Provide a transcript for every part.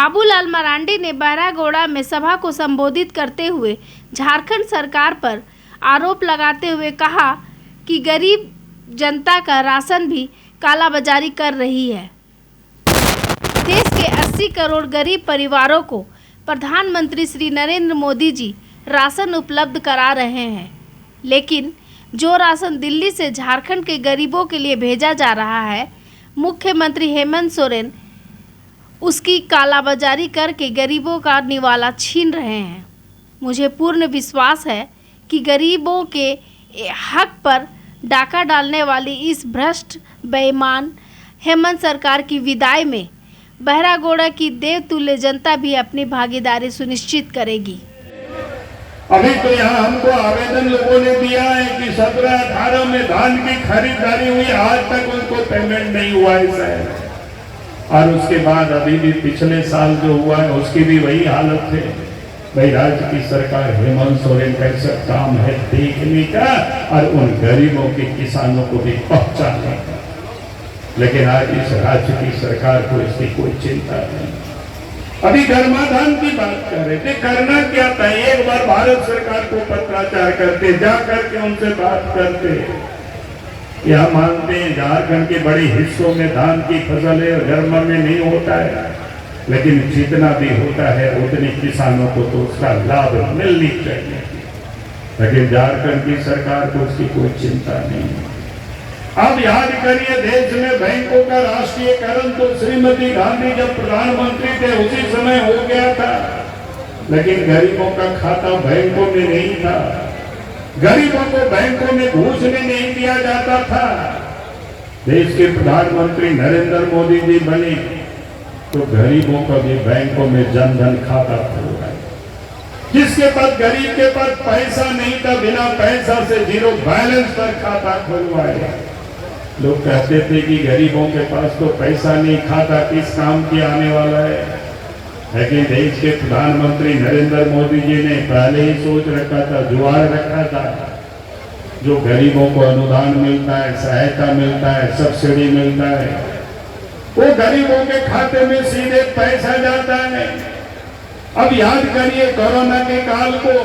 बाबूलाल मरांडी ने बहरागोड़ा में सभा को संबोधित करते हुए झारखंड सरकार पर आरोप लगाते हुए कहा कि गरीब जनता का राशन भी कालाबाजारी कर रही है। देश के 80 करोड़ गरीब परिवारों को प्रधानमंत्री श्री नरेंद्र मोदी जी राशन उपलब्ध करा रहे हैं, लेकिन जो राशन दिल्ली से झारखंड के गरीबों के लिए भेजा जा रहा है, मुख्यमंत्री हेमंत सोरेन उसकी कालाबाजारी करके गरीबों का निवाला छीन रहे हैं। मुझे पूर्ण विश्वास है कि गरीबों के हक पर डाका डालने वाली इस भ्रष्ट बेईमान हेमंत सरकार की विदाई में बहरागोड़ा की देवतुल्य जनता भी अपनी भागीदारी सुनिश्चित करेगी। अभी तो यहाँ हमको आवेदन लोगों ने दिया है कि 17-18 में धान की खरीदारी हुई, आज तक उनको पेमेंट नहीं हुआ है। और उसके बाद अभी भी पिछले साल जो हुआ है उसकी भी वही हालत है। भाई राज्य की सरकार हेमंत सोरेन का सब काम है देखने का और उन गरीबों के किसानों को भी पहुंचाने का, लेकिन आज इस राज्य की सरकार को इसकी कोई चिंता नहीं। अभी गर्माधान की बात कर रहे थे, करना क्या था, एक बार भारत सरकार को पत्राचार करते, जा करके उनसे बात करते। यह मानते हैं झारखंड के बड़े हिस्सों में धान की फसल है, गर्मा में नहीं होता है, लेकिन जितना भी होता है उतने किसानों को तो उसका लाभ मिलनी चाहिए, लेकिन झारखंड की सरकार को उसकी कोई चिंता नहीं है। अब याद करिए, देश में बैंकों का राष्ट्रीयकरण तो श्रीमती गांधी जब प्रधानमंत्री थे उसी समय हो गया था, लेकिन गरीबों का खाता बैंकों में नहीं था। गरीबों को बैंकों में घुसने नहीं दिया जाता था। देश के प्रधानमंत्री नरेंद्र मोदी जी बने तो गरीबों को भी बैंकों में जनधन खाता खुलवाया। जिसके पास गरीब के पास पैसा नहीं था, बिना पैसा से जीरो बैलेंस पर खाता खुलवाया। लोग कहते थे कि गरीबों के पास तो पैसा नहीं, खाता किस काम की आने वाला है, लेकिन देश के प्रधानमंत्री नरेंद्र मोदी जी ने पहले ही सोच रखा था, जुगाड़ रखा था। जो गरीबों को अनुदान मिलता है, सहायता मिलता है, सब्सिडी मिलता है, वो गरीबों के खाते में सीधे पैसा जाता है। अब याद करिए, कोरोना के काल को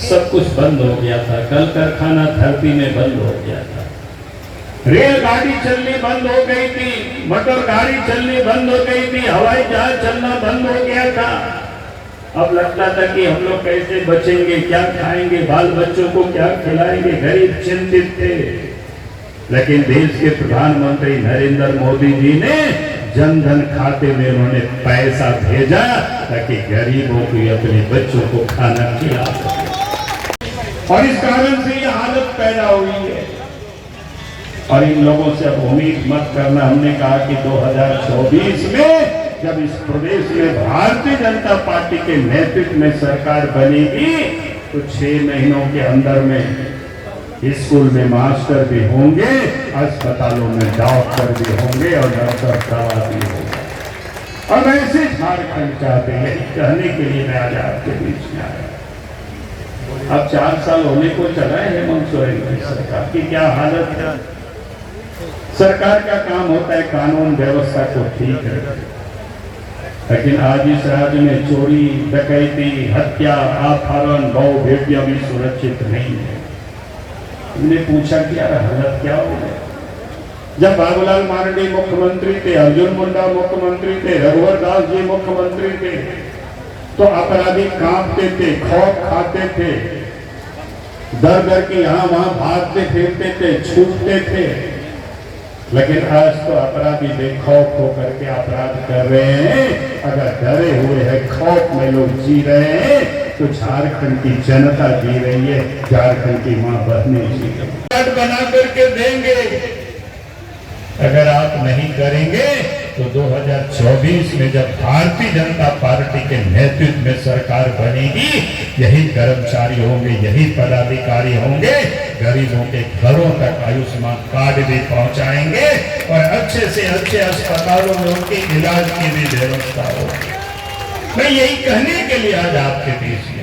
सब कुछ बंद हो गया था, कल कारखाना धरती में बंद हो गया था, रेलगाड़ी चलनी बंद हो गई थी, मोटर गाड़ी चलनी बंद हो गई थी, हवाई जहाज चलना बंद हो गया था। अब लगता था कि हम लोग कैसे बचेंगे, क्या खाएंगे, बाल बच्चों को क्या खिलाएंगे, गरीब चिंतित थे। लेकिन देश के प्रधानमंत्री नरेंद्र मोदी जी ने जनधन खाते में उन्होंने पैसा भेजा ताकि गरीबों को अपने बच्चों को खाना खिला सके, और इस कारण से ये हालत पैदा हुई है। और इन लोगों से अब उम्मीद मत करना। हमने कहा कि 2024 में जब इस प्रदेश में भारतीय जनता पार्टी के नेतृत्व में सरकार बनेगी तो 6 महीनों के अंदर में स्कूल में मास्टर भी होंगे, अस्पतालों में डॉक्टर भी होंगे और डॉक्टर दवा भी होंगे। और ऐसे झारखंड चाहते हैं, कहने के लिए मैं आज आपके बीच में आया। अब 4 साल होने को चला है हेमंत सोरेन की सरकार की, क्या हालत है। सरकार का काम होता है कानून व्यवस्था को ठीक रखना, लेकिन आज इस राज्य में चोरी, डकैती, हत्या, अपहरण, गौ भेड़िया भी सुरक्षित नहीं है। हमने पूछा क्या हालत क्या हो गई। जब बाबूलाल मरांडी मुख्यमंत्री थे, अर्जुन मुंडा मुख्यमंत्री थे, रघुवर दास जी मुख्यमंत्री थे, तो अपराधी कांपते थे, खौफ खाते थे, डर डर के यहाँ वहां भागते फिरते थे, छूटते थे। लेकिन आज तो अपराधी बेखौफ होकर के अपराध कर रहे हैं। अगर डरे हुए हैं, खौफ में लोग जी रहे हैं, तो झारखंड की जनता जी रही है, झारखंड की मां बहनें जी रही है। कार्ड बना करके देंगे, अगर आप नहीं करेंगे तो 2024 में जब भारतीय जनता पार्टी के नेतृत्व में सरकार बनेगी, यही कर्मचारी होंगे, यही पदाधिकारी होंगे, गरीबों के घरों तक आयुष्मान कार्ड भी पहुंचाएंगे और अच्छे से अच्छे अस्पतालों में उनके इलाज की भी व्यवस्था होगी। मैं यही कहने के लिए आज आपके बीच